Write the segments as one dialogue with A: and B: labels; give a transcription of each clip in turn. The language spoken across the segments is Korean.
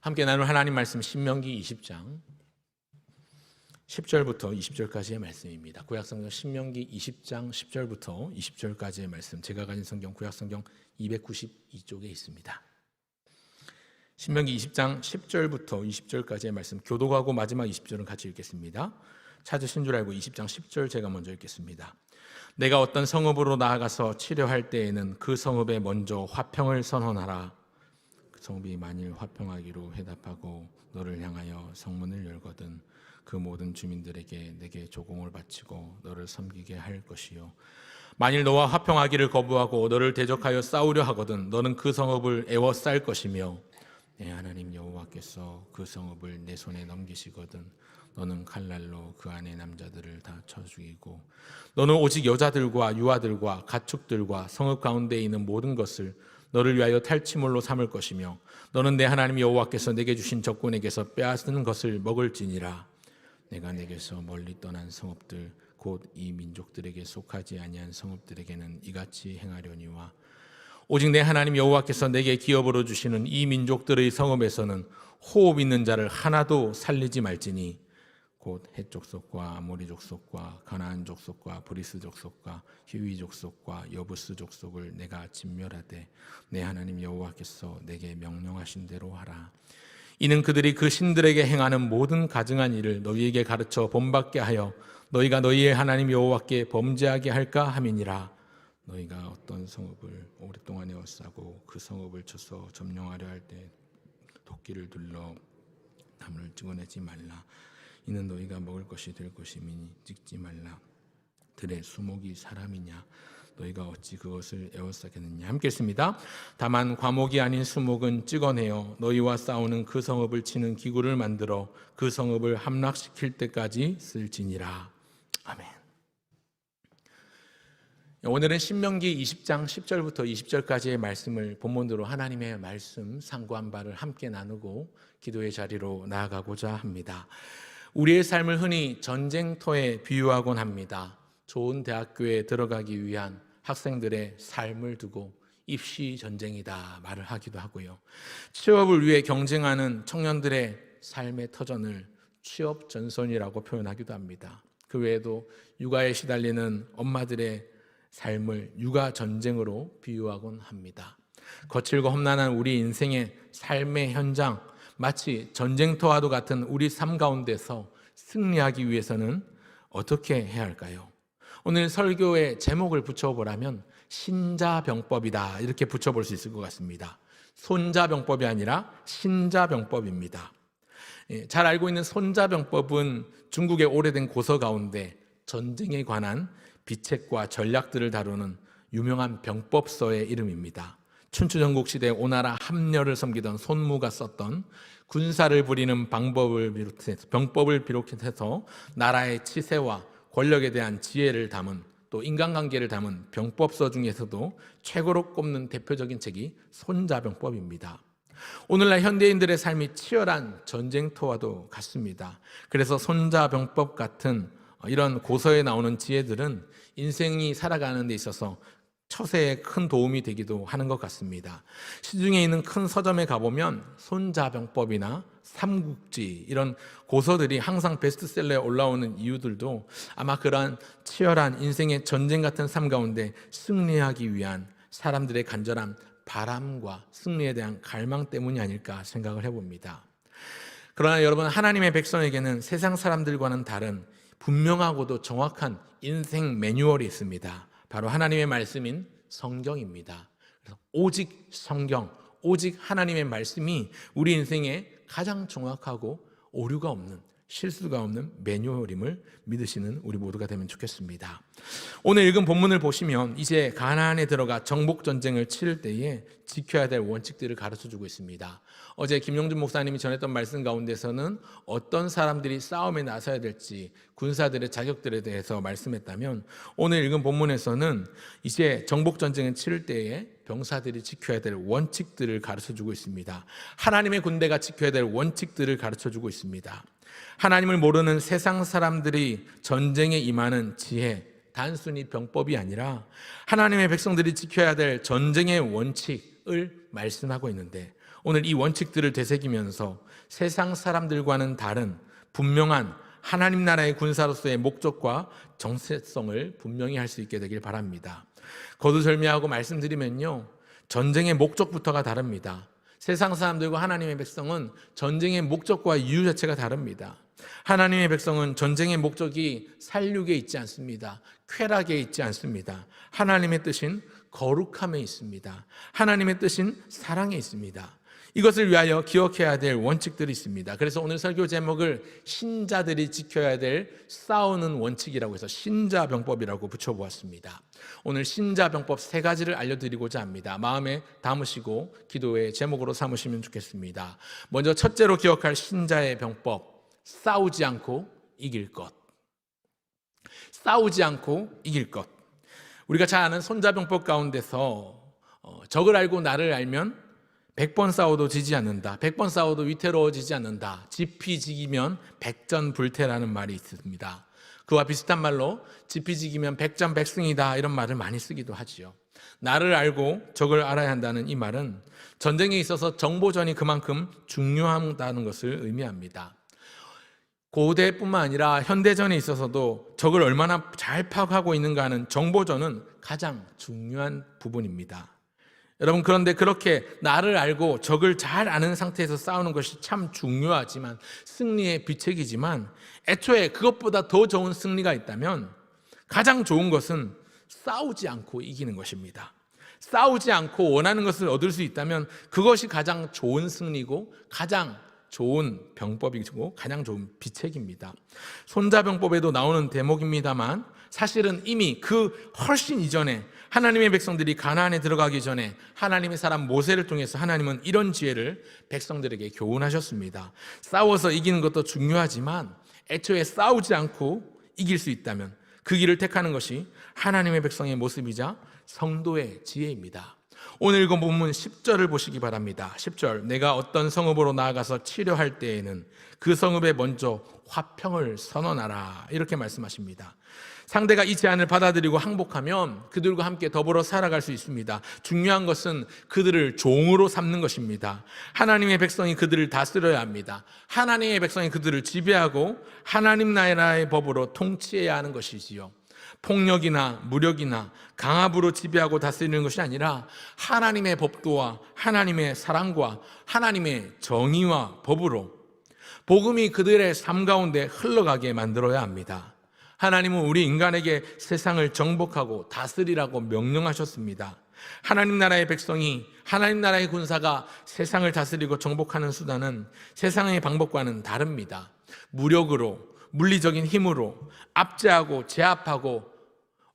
A: 함께 나눌 하나님 말씀 신명기 20장 10절부터 20절까지의 말씀입니다. 구약성경 신명기 20장 10절부터 20절까지의 말씀, 제가 가진 성경 구약성경 292쪽에 있습니다. 신명기 20장 10절부터 20절까지의 말씀, 교독하고 마지막 20절은 같이 읽겠습니다. 찾으신 줄 알고 20장 10절 제가 먼저 읽겠습니다. 내가 어떤 성읍으로 나아가서 치려할 때에는 그 성읍에 먼저 화평을 선언하라. 그 성읍이 만일 화평하기로 회답하고 너를 향하여 성문을 열거든 그 모든 주민들에게 내게 조공을 바치고 너를 섬기게 할 것이요, 만일 너와 화평하기를 거부하고 너를 대적하여 싸우려 하거든 너는 그 성읍을 에워쌀 것이며 내 하나님 여호와께서 그 성읍을 내 손에 넘기시거든 너는 칼날로 그 안의 남자들을 다 쳐 죽이고 너는 오직 여자들과 유아들과 가축들과 성읍 가운데 있는 모든 것을 너를 위하여 탈취물로 삼을 것이며 너는 내 하나님 여호와께서 내게 주신 적군에게서 빼앗은 것을 먹을지니라. 내가 내게서 멀리 떠난 성읍들 곧 이 민족들에게 속하지 아니한 성읍들에게는 이같이 행하려니와 오직 내 하나님 여호와께서 내게 기업으로 주시는 이 민족들의 성읍에서는 호흡 있는 자를 하나도 살리지 말지니 곧 헷 족속과 아모리 족속과 가나안 족속과 브리스 족속과 히위 족속과 여부스 족속을 내가 진멸하되 내 하나님 여호와께서 내게 명령하신 대로 하라. 이는 그들이 그 신들에게 행하는 모든 가증한 일을 너희에게 가르쳐 본받게 하여 너희가 너희의 하나님 여호와께 범죄하게 할까 함이니라. 너희가 어떤 성읍을 오랫동안 에워싸고 그 성읍을 쳐서 점령하려 할 때 도끼를 둘러 나무를 찍어내지 말라. 이는 너희가 먹을 것이 될 것이니 찍지 말라. 들의 수목이 사람이냐? 너희가 어찌 그것을 에워싸겠느냐. 함께 했습니다. 다만 과목이 아닌 수목은 찍어내어 너희와 싸우는 그 성읍을 치는 기구를 만들어 그 성읍을 함락시킬 때까지 쓸지니라. 아멘. 오늘은 신명기 20장 10절부터 20절까지의 말씀을 본문으로 하나님의 말씀 상고한 바를 함께 나누고 기도의 자리로 나아가고자 합니다. 우리의 삶을 흔히 전쟁터에 비유하곤 합니다. 좋은 대학교에 들어가기 위한 학생들의 삶을 두고 입시 전쟁이다 말을 하기도 하고요. 취업을 위해 경쟁하는 청년들의 삶의 터전을 취업 전선이라고 표현하기도 합니다. 그 외에도 육아에 시달리는 엄마들의 삶을 육아 전쟁으로 비유하곤 합니다. 거칠고 험난한 우리 인생의 삶의 현장, 마치 전쟁터와도 같은 우리 삶 가운데서 승리하기 위해서는 어떻게 해야 할까요? 오늘 설교의 제목을 붙여보라면 신자병법이다 이렇게 붙여볼 수 있을 것 같습니다. 손자병법이 아니라 신자병법입니다. 잘 알고 있는 손자병법은 중국의 오래된 고서 가운데 전쟁에 관한 비책과 전략들을 다루는 유명한 병법서의 이름입니다. 춘추전국 시대 오나라 함려를 섬기던 손무가 썼던 군사를 부리는 병법을 비롯해서 나라의 치세와 권력에 대한 지혜를 담은 또 인간관계를 담은 병법서 중에서도 최고로 꼽는 대표적인 책이 손자병법입니다. 오늘날 현대인들의 삶이 치열한 전쟁터와도 같습니다. 그래서 손자병법 같은 이런 고서에 나오는 지혜들은 인생이 살아가는 데 있어서 처세에 큰 도움이 되기도 하는 것 같습니다. 시중에 있는 큰 서점에 가보면 손자병법이나 삼국지 이런 고서들이 항상 베스트셀러에 올라오는 이유들도 아마 그러한 치열한 인생의 전쟁 같은 삶 가운데 승리하기 위한 사람들의 간절한 바람과 승리에 대한 갈망 때문이 아닐까 생각을 해봅니다. 그러나 여러분, 하나님의 백성에게는 세상 사람들과는 다른 분명하고도 정확한 인생 매뉴얼이 있습니다. 바로 하나님의 말씀인 성경입니다. 그래서 오직 성경, 오직 하나님의 말씀이 우리 인생에 가장 정확하고 오류가 없는, 실수가 없는 매뉴얼임을 믿으시는 우리 모두가 되면 좋겠습니다. 오늘 읽은 본문을 보시면 이제 가나안에 들어가 정복 전쟁을 치를 때에 지켜야 될 원칙들을 가르쳐주고 있습니다. 어제 김용준 목사님이 전했던 말씀 가운데서는 어떤 사람들이 싸움에 나서야 될지 군사들의 자격들에 대해서 말씀했다면, 오늘 읽은 본문에서는 이제 정복 전쟁을 치를 때에 병사들이 지켜야 될 원칙들을 가르쳐주고 있습니다. 하나님의 군대가 지켜야 될 원칙들을 가르쳐주고 있습니다. 하나님을 모르는 세상 사람들이 전쟁에 임하는 지혜, 단순히 병법이 아니라 하나님의 백성들이 지켜야 될 전쟁의 원칙을 말씀하고 있는데, 오늘 이 원칙들을 되새기면서 세상 사람들과는 다른 분명한 하나님 나라의 군사로서의 목적과 정체성을 분명히 할 수 있게 되길 바랍니다. 거두절미하고 말씀드리면요, 전쟁의 목적부터가 다릅니다. 세상 사람들과 하나님의 백성은 전쟁의 목적과 이유 자체가 다릅니다. 하나님의 백성은 전쟁의 목적이 살육에 있지 않습니다. 쾌락에 있지 않습니다. 하나님의 뜻인 거룩함에 있습니다. 하나님의 뜻인 사랑에 있습니다. 이것을 위하여 기억해야 될 원칙들이 있습니다. 그래서 오늘 설교 제목을 신자들이 지켜야 될 싸우는 원칙이라고 해서 신자병법이라고 붙여보았습니다. 오늘 신자병법 3가지를 알려드리고자 합니다. 마음에 담으시고 기도의 제목으로 삼으시면 좋겠습니다. 먼저 첫째로 기억할 신자의 병법, 싸우지 않고 이길 것. 싸우지 않고 이길 것. 우리가 잘 아는 손자병법 가운데서 적을 알고 나를 알면 100번 싸워도 지지 않는다. 100번 싸워도 위태로워지지 않는다. 지피지기면 백전불태라는 말이 있습니다. 그와 비슷한 말로 지피지기면 백전백승이다, 이런 말을 많이 쓰기도 하지요. 나를 알고 적을 알아야 한다는 이 말은 전쟁에 있어서 정보전이 그만큼 중요하다는 것을 의미합니다. 고대뿐만 아니라 현대전에 있어서도 적을 얼마나 잘 파악하고 있는가 하는 정보전은 가장 중요한 부분입니다. 여러분, 그런데 그렇게 나를 알고 적을 잘 아는 상태에서 싸우는 것이 참 중요하지만, 승리의 비책이지만, 애초에 그것보다 더 좋은 승리가 있다면 가장 좋은 것은 싸우지 않고 이기는 것입니다. 싸우지 않고 원하는 것을 얻을 수 있다면 그것이 가장 좋은 승리고 가장 좋은 병법이고 가장 좋은 비책입니다. 손자병법에도 나오는 대목입니다만, 사실은 이미 그 훨씬 이전에 하나님의 백성들이 가나안에 들어가기 전에 하나님의 사람 모세를 통해서 하나님은 이런 지혜를 백성들에게 교훈하셨습니다. 싸워서 이기는 것도 중요하지만 애초에 싸우지 않고 이길 수 있다면 그 길을 택하는 것이 하나님의 백성의 모습이자 성도의 지혜입니다. 오늘 읽은 본문 10절을 보시기 바랍니다. 10절, 내가 어떤 성읍으로 나아가서 치료할 때에는 그 성읍에 먼저 화평을 선언하라, 이렇게 말씀하십니다. 상대가 이 제안을 받아들이고 항복하면 그들과 함께 더불어 살아갈 수 있습니다. 중요한 것은 그들을 종으로 삼는 것입니다. 하나님의 백성이 그들을 다스려야 합니다. 하나님의 백성이 그들을 지배하고 하나님 나라의 법으로 통치해야 하는 것이지요. 폭력이나 무력이나 강압으로 지배하고 다스리는 것이 아니라 하나님의 법도와 하나님의 사랑과 하나님의 정의와 법으로 복음이 그들의 삶 가운데 흘러가게 만들어야 합니다. 하나님은 우리 인간에게 세상을 정복하고 다스리라고 명령하셨습니다. 하나님 나라의 백성이, 하나님 나라의 군사가 세상을 다스리고 정복하는 수단은 세상의 방법과는 다릅니다. 무력으로, 물리적인 힘으로 압제하고 제압하고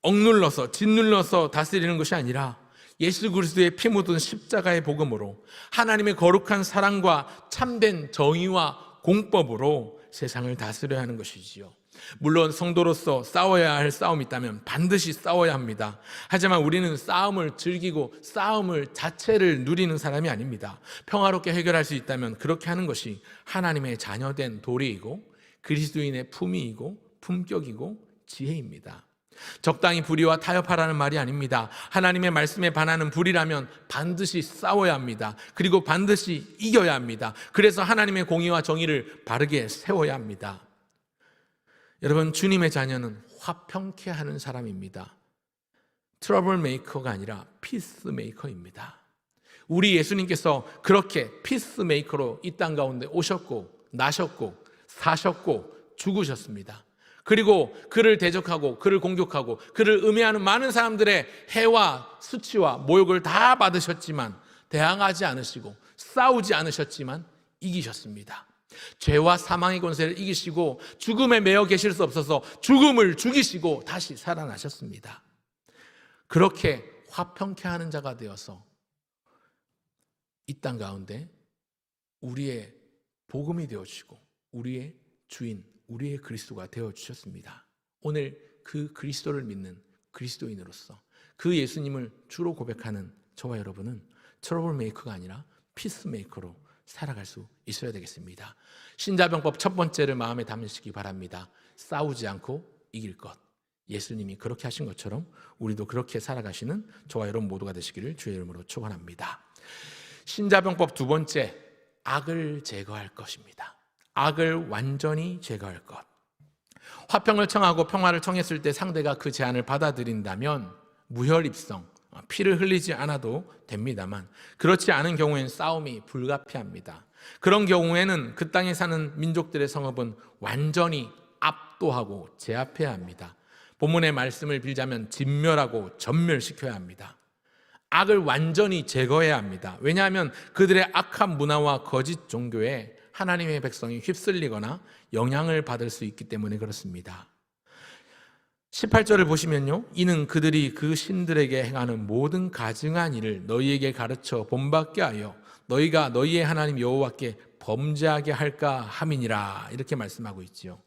A: 억눌러서 짓눌러서 다스리는 것이 아니라 예수 그리스도의 피 묻은 십자가의 복음으로 하나님의 거룩한 사랑과 참된 정의와 공법으로 세상을 다스려야 하는 것이지요. 물론 성도로서 싸워야 할 싸움이 있다면 반드시 싸워야 합니다. 하지만 우리는 싸움을 즐기고 싸움을 자체를 누리는 사람이 아닙니다. 평화롭게 해결할 수 있다면 그렇게 하는 것이 하나님의 자녀된 도리이고 그리스도인의 품위이고 품격이고 지혜입니다. 적당히 불의와 타협하라는 말이 아닙니다. 하나님의 말씀에 반하는 불의라면 반드시 싸워야 합니다. 그리고 반드시 이겨야 합니다. 그래서 하나님의 공의와 정의를 바르게 세워야 합니다. 여러분, 주님의 자녀는 화평케 하는 사람입니다. 트러블 메이커가 아니라 피스 메이커입니다. 우리 예수님께서 그렇게 피스 메이커로 이 땅 가운데 오셨고 나셨고 사셨고 죽으셨습니다. 그리고 그를 대적하고 그를 공격하고 그를 음해하는 많은 사람들의 해와 수치와 모욕을 다 받으셨지만 대항하지 않으시고 싸우지 않으셨지만 이기셨습니다. 죄와 사망의 권세를 이기시고 죽음에 매여 계실 수 없어서 죽음을 죽이시고 다시 살아나셨습니다. 그렇게 화평케 하는 자가 되어서 이 땅 가운데 우리의 복음이 되어주시고 우리의 주인, 우리의 그리스도가 되어주셨습니다. 오늘 그 그리스도를 믿는 그리스도인으로서 그 예수님을 주로 고백하는 저와 여러분은 트러블 메이커가 아니라 피스 메이커로 살아갈 수 있어야 되겠습니다. 신자병법 첫 번째를 마음에 담으시기 바랍니다. 싸우지 않고 이길 것. 예수님이 그렇게 하신 것처럼 우리도 그렇게 살아가시는 저와 여러분 모두가 되시기를 주의 이름으로 축원합니다. 신자병법 두 번째, 악을 제거할 것입니다. 악을 완전히 제거할 것. 화평을 청하고 평화를 청했을 때 상대가 그 제안을 받아들인다면 무혈입성, 피를 흘리지 않아도 됩니다만, 그렇지 않은 경우에는 싸움이 불가피합니다. 그런 경우에는 그 땅에 사는 민족들의 성읍은 완전히 압도하고 제압해야 합니다. 본문의 말씀을 빌자면 진멸하고 전멸시켜야 합니다. 악을 완전히 제거해야 합니다. 왜냐하면 그들의 악한 문화와 거짓 종교에 하나님의 백성이 휩쓸리거나 영향을 받을 수 있기 때문에 그렇습니다. 18절을 보시면요, 이는 그들이 그 신들에게 행하는 모든 가증한 일을 너희에게 가르쳐 본받게 하여 너희가 너희의 하나님 여호와께 범죄하게 할까 함이니라, 이렇게 말씀하고 있지요.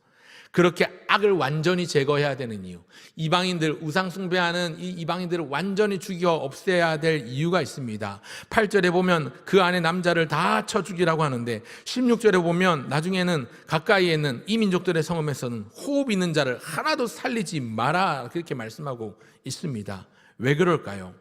A: 그렇게 악을 완전히 제거해야 되는 이유, 이방인들, 우상 숭배하는 이 이방인들을 완전히 죽여 없애야 될 이유가 있습니다. 8절에 보면 그 안에 남자를 다 쳐 죽이라고 하는데, 16절에 보면 나중에는 가까이에 있는 이 민족들의 성읍에서는 호흡 있는 자를 하나도 살리지 마라, 그렇게 말씀하고 있습니다. 왜 그럴까요?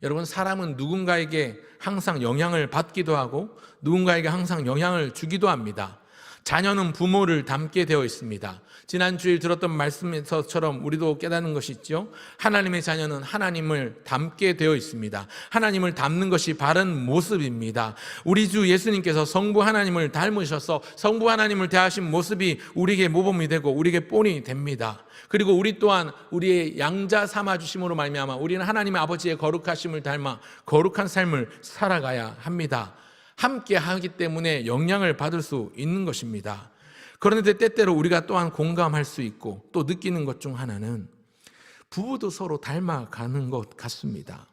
A: 여러분, 사람은 누군가에게 항상 영향을 받기도 하고 누군가에게 항상 영향을 주기도 합니다. 자녀는 부모를 닮게 되어 있습니다. 지난 주일 들었던 말씀에서처럼 우리도 깨닫는 것이 있죠. 하나님의 자녀는 하나님을 닮게 되어 있습니다. 하나님을 닮는 것이 바른 모습입니다. 우리 주 예수님께서 성부 하나님을 닮으셔서 성부 하나님을 대하신 모습이 우리에게 모범이 되고 우리에게 본이 됩니다. 그리고 우리 또한 우리의 양자 삼아주심으로 말미암아 우리는 하나님의 아버지의 거룩하심을 닮아 거룩한 삶을 살아가야 합니다. 함께 하기 때문에 영향을 받을 수 있는 것입니다. 그런데 때때로 우리가 또한 공감할 수 있고 또 느끼는 것 중 하나는 부부도 서로 닮아가는 것 같습니다.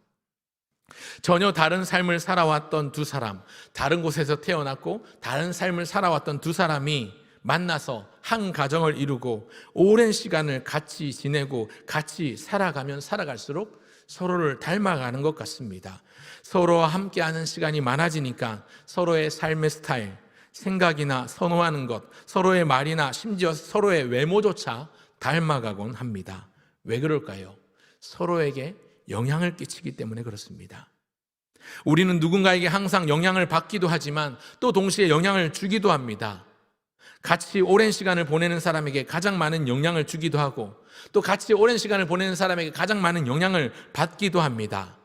A: 전혀 다른 삶을 살아왔던 두 사람, 다른 곳에서 태어났고 다른 삶을 살아왔던 두 사람이 만나서 한 가정을 이루고 오랜 시간을 같이 지내고 같이 살아가면 살아갈수록 서로를 닮아가는 것 같습니다. 서로와 함께하는 시간이 많아지니까 서로의 삶의 스타일, 생각이나 선호하는 것, 서로의 말이나 심지어 서로의 외모조차 닮아가곤 합니다. 왜 그럴까요? 서로에게 영향을 끼치기 때문에 그렇습니다. 우리는 누군가에게 항상 영향을 받기도 하지만 또 동시에 영향을 주기도 합니다. 같이 오랜 시간을 보내는 사람에게 가장 많은 영향을 주기도 하고 또 같이 오랜 시간을 보내는 사람에게 가장 많은 영향을 받기도 합니다.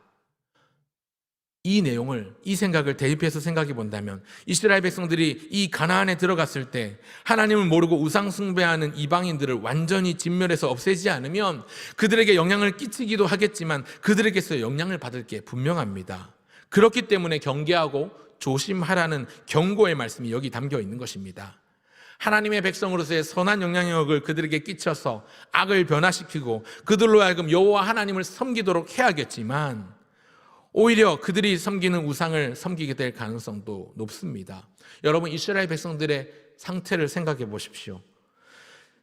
A: 이 내용을, 이 생각을 대입해서 생각해 본다면 이스라엘 백성들이 이 가나안에 들어갔을 때 하나님을 모르고 우상 숭배하는 이방인들을 완전히 진멸해서 없애지 않으면 그들에게 영향을 끼치기도 하겠지만 그들에게서 영향을 받을 게 분명합니다. 그렇기 때문에 경계하고 조심하라는 경고의 말씀이 여기 담겨 있는 것입니다. 하나님의 백성으로서의 선한 영향력을 그들에게 끼쳐서 악을 변화시키고 그들로 하여금 여호와 하나님을 섬기도록 해야겠지만 오히려 그들이 섬기는 우상을 섬기게 될 가능성도 높습니다. 여러분, 이스라엘 백성들의 상태를 생각해 보십시오.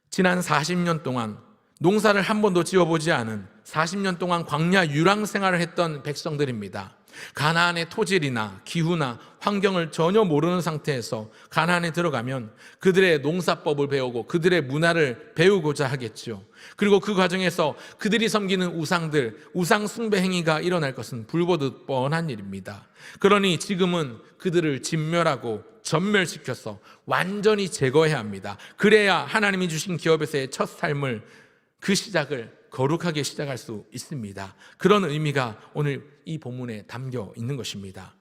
A: 지난 40년 동안 농사를 한 번도 지어보지 않은 40년 동안 광야 유랑 생활을 했던 백성들입니다. 가나안의 토질이나 기후나 환경을 전혀 모르는 상태에서 가나안에 들어가면 그들의 농사법을 배우고 그들의 문화를 배우고자 하겠죠. 그리고 그 과정에서 그들이 섬기는 우상들, 우상 숭배 행위가 일어날 것은 불보듯 뻔한 일입니다. 그러니 지금은 그들을 진멸하고 전멸시켜서 완전히 제거해야 합니다. 그래야 하나님이 주신 기업에서의 첫 삶을, 그 시작을 거룩하게 시작할 수 있습니다. 그런 의미가 오늘 이 본문에 담겨 있는 것입니다.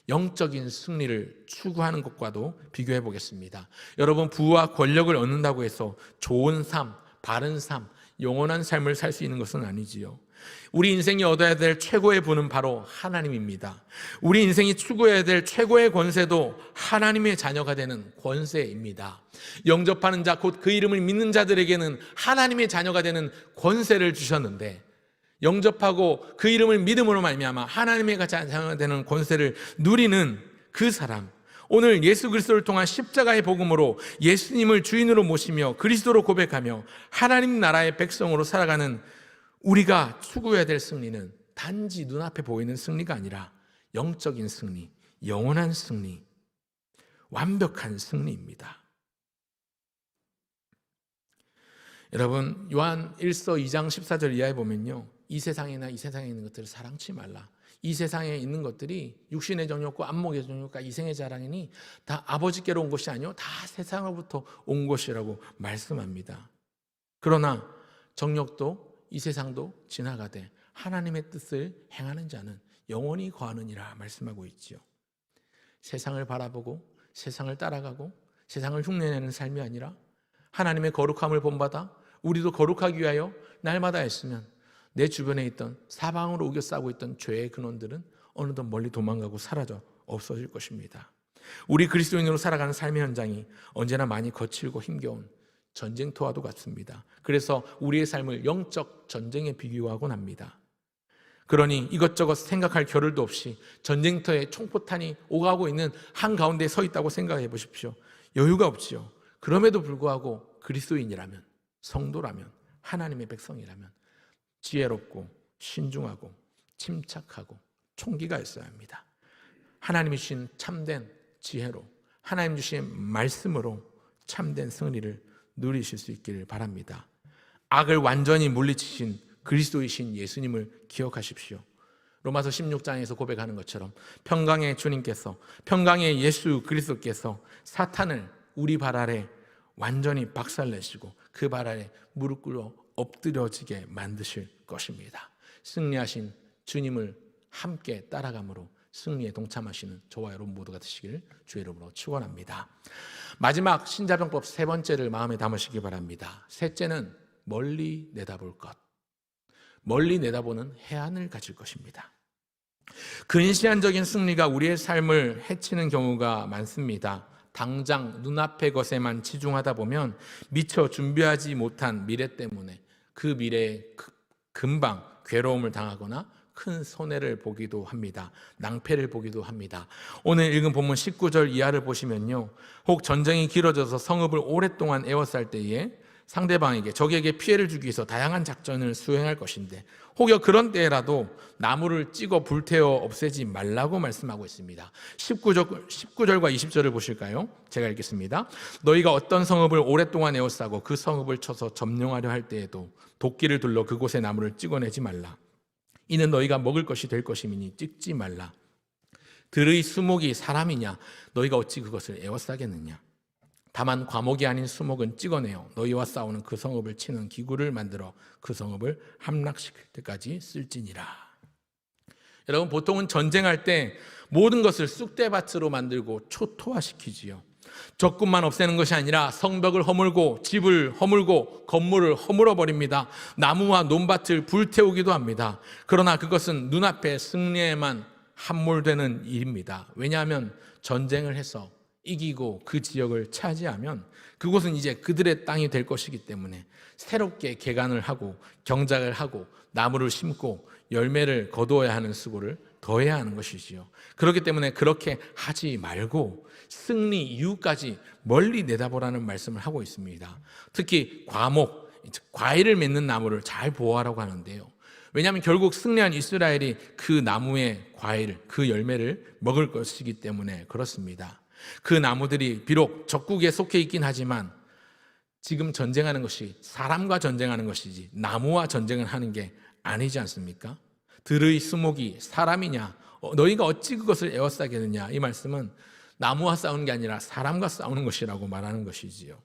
A: 영적인 승리를 추구하는 것과도 비교해 보겠습니다. 여러분, 부와 권력을 얻는다고 해서 좋은 삶, 바른 삶, 영원한 삶을 살 수 있는 것은 아니지요. 우리 인생이 얻어야 될 최고의 부는 바로 하나님입니다. 우리 인생이 추구해야 될 최고의 권세도 하나님의 자녀가 되는 권세입니다. 영접하는 자, 곧 그 이름을 믿는 자들에게는 하나님의 자녀가 되는 권세를 주셨는데 영접하고 그 이름을 믿음으로 말미암아 하나님의 자녀가 되는 권세를 누리는 그 사람, 오늘 예수 그리스도를 통한 십자가의 복음으로 예수님을 주인으로 모시며 그리스도로 고백하며 하나님 나라의 백성으로 살아가는 우리가 추구해야 될 승리는 단지 눈앞에 보이는 승리가 아니라 영적인 승리, 영원한 승리, 완벽한 승리입니다. 여러분, 요한 1서 2장 14절 이하에 보면요, 이 세상이나 이 세상에 있는 것들을 사랑치 말라. 이 세상에 있는 것들이 육신의 정욕과 안목의 정욕과 이생의 자랑이니 다 아버지께로 온 것이 아니요 다 세상으로부터 온 것이라고 말씀합니다. 그러나 정욕도 이 세상도 지나가되 하나님의 뜻을 행하는 자는 영원히 거하느니라 말씀하고 있지요. 세상을 바라보고 세상을 따라가고 세상을 흉내내는 삶이 아니라 하나님의 거룩함을 본받아 우리도 거룩하기 위하여 날마다 애쓰면 내 주변에 있던 사방으로 우겨 싸고 있던 죄의 근원들은 어느덧 멀리 도망가고 사라져 없어질 것입니다. 우리 그리스도인으로 살아가는 삶의 현장이 언제나 많이 거칠고 힘겨운 전쟁터와도 같습니다. 그래서 우리의 삶을 영적 전쟁에 비교하곤 합니다. 그러니 이것저것 생각할 겨를도 없이 전쟁터에 총포탄이 오가고 있는 한가운데 서 있다고 생각해 보십시오. 여유가 없지요. 그럼에도 불구하고 그리스도인이라면, 성도라면, 하나님의 백성이라면 지혜롭고 신중하고 침착하고 총기가 있어야 합니다. 하나님이 주신 참된 지혜로, 하나님 주신 말씀으로 참된 승리를 누리실 수 있기를 바랍니다. 악을 완전히 물리치신 그리스도이신 예수님을 기억하십시오. 로마서 16장에서 고백하는 것처럼 평강의 주님께서, 평강의 예수 그리스도께서 사탄을 우리 발 아래 완전히 박살내시고 그 발 아래 무릎 꿇어 엎드려지게 만드실 것입니다. 승리하신 주님을 함께 따라감으로 승리에 동참하시는 저와 여러분 모두가 되시길 주의 이름으로 축원합니다. 마지막 신자병법 세 번째를 마음에 담으시기 바랍니다. 셋째는 멀리 내다볼 것. 멀리 내다보는 해안을 가질 것입니다. 근시안적인 승리가 우리의 삶을 해치는 경우가 많습니다. 당장 눈앞의 것에만 치중하다 보면 미처 준비하지 못한 미래 때문에 그 미래에 금방 괴로움을 당하거나 큰 손해를 보기도 합니다. 낭패를 보기도 합니다. 오늘 읽은 본문 19절 이하를 보시면요, 혹 전쟁이 길어져서 성읍을 오랫동안 에워쌀 때에 상대방에게, 적에게 피해를 주기 위해서 다양한 작전을 수행할 것인데 혹여 그런 때라도 나무를 찍어 불태워 없애지 말라고 말씀하고 있습니다. 19절과 20절을 보실까요? 제가 읽겠습니다. 너희가 어떤 성읍을 오랫동안 에워싸고 그 성읍을 쳐서 점령하려 할 때에도 도끼를 둘러 그곳의 나무를 찍어내지 말라. 이는 너희가 먹을 것이 될 것이미니 찍지 말라. 들의 수목이 사람이냐? 너희가 어찌 그것을 에워싸겠느냐? 다만 과목이 아닌 수목은 찍어내어 너희와 싸우는 그 성읍을 치는 기구를 만들어 그 성읍을 함락시킬 때까지 쓸지니라. 여러분, 보통은 전쟁할 때 모든 것을 쑥대밭으로 만들고 초토화시키지요. 적군만 없애는 것이 아니라 성벽을 허물고 집을 허물고 건물을 허물어 버립니다. 나무와 논밭을 불태우기도 합니다. 그러나 그것은 눈앞에 승리에만 함몰되는 일입니다. 왜냐하면 전쟁을 해서 이기고 그 지역을 차지하면 그곳은 이제 그들의 땅이 될 것이기 때문에 새롭게 개간을 하고 경작을 하고 나무를 심고 열매를 거두어야 하는 수고를 더해야 하는 것이지요. 그렇기 때문에 그렇게 하지 말고 승리 이후까지 멀리 내다보라는 말씀을 하고 있습니다. 특히 과목, 과일을 맺는 나무를 잘 보호하라고 하는데요. 왜냐하면 결국 승리한 이스라엘이 그 나무의 과일, 그 열매를 먹을 것이기 때문에 그렇습니다. 그 나무들이 비록 적국에 속해 있긴 하지만 지금 전쟁하는 것이 사람과 전쟁하는 것이지 나무와 전쟁을 하는 게 아니지 않습니까? 들의 수목이 사람이냐? 너희가 어찌 그것을 에워싸겠느냐? 이 말씀은 나무와 싸우는 게 아니라 사람과 싸우는 것이라고 말하는 것이지요.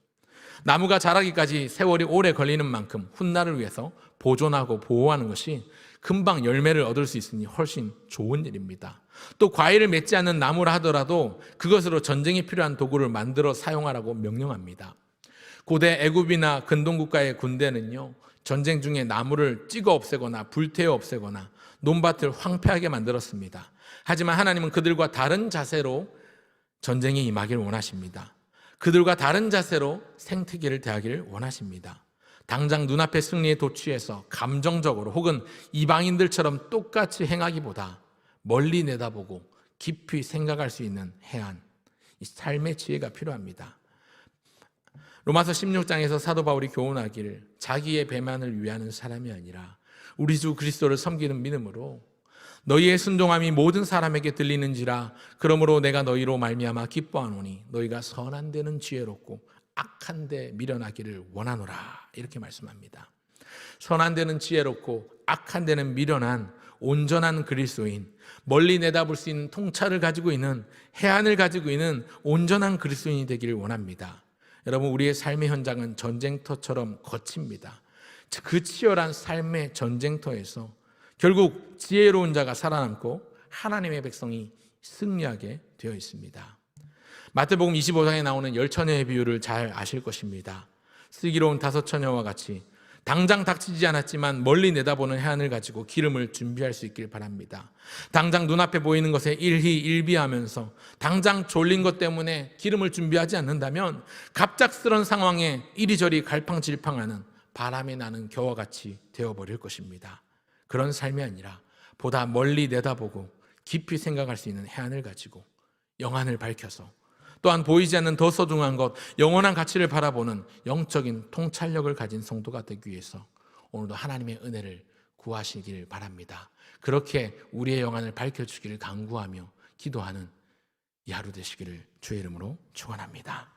A: 나무가 자라기까지 세월이 오래 걸리는 만큼 훗날을 위해서 보존하고 보호하는 것이 금방 열매를 얻을 수 있으니 훨씬 좋은 일입니다. 또 과일을 맺지 않는 나무라 하더라도 그것으로 전쟁에 필요한 도구를 만들어 사용하라고 명령합니다. 고대 애굽이나 근동국가의 군대는요, 전쟁 중에 나무를 찍어 없애거나 불태워 없애거나 논밭을 황폐하게 만들었습니다. 하지만 하나님은 그들과 다른 자세로 전쟁에 임하기를 원하십니다. 그들과 다른 자세로 생태계를 대하기를 원하십니다. 당장 눈앞의 승리에 도취해서 감정적으로 혹은 이방인들처럼 똑같이 행하기보다 멀리 내다보고 깊이 생각할 수 있는 해안, 이 삶의 지혜가 필요합니다. 로마서 16장에서 사도 바울이 교훈하기를 자기의 배만을 위하는 사람이 아니라 우리 주 그리스도를 섬기는 믿음으로 너희의 순종함이 모든 사람에게 들리는지라. 그러므로 내가 너희로 말미암아 기뻐하노니 너희가 선한 데는 지혜롭고 악한 데 미련하기를 원하노라. 이렇게 말씀합니다. 선한 데는 지혜롭고 악한 데는 미련한 온전한 그리스도인, 멀리 내다볼 수 있는 통찰을 가지고 있는, 해안을 가지고 있는 온전한 그리스도인이 되기를 원합니다. 여러분, 우리의 삶의 현장은 전쟁터처럼 거칩니다. 그 치열한 삶의 전쟁터에서 결국 지혜로운 자가 살아남고 하나님의 백성이 승리하게 되어 있습니다. 마태복음 25장에 나오는 10처녀의 비유를 잘 아실 것입니다. 슬기로운 5처녀와 같이 당장 닥치지 않았지만 멀리 내다보는 해안을 가지고 기름을 준비할 수 있길 바랍니다. 당장 눈앞에 보이는 것에 일희일비하면서 당장 졸린 것 때문에 기름을 준비하지 않는다면 갑작스런 상황에 이리저리 갈팡질팡하는 바람이 나는 겨와 같이 되어버릴 것입니다. 그런 삶이 아니라 보다 멀리 내다보고 깊이 생각할 수 있는 해안을 가지고 영안을 밝혀서 또한 보이지 않는 더 소중한 것, 영원한 가치를 바라보는 영적인 통찰력을 가진 성도가 되기 위해서 오늘도 하나님의 은혜를 구하시길 바랍니다. 그렇게 우리의 영안을 밝혀주기를 간구하며 기도하는 이 하루 되시기를 주의 이름으로 축원합니다.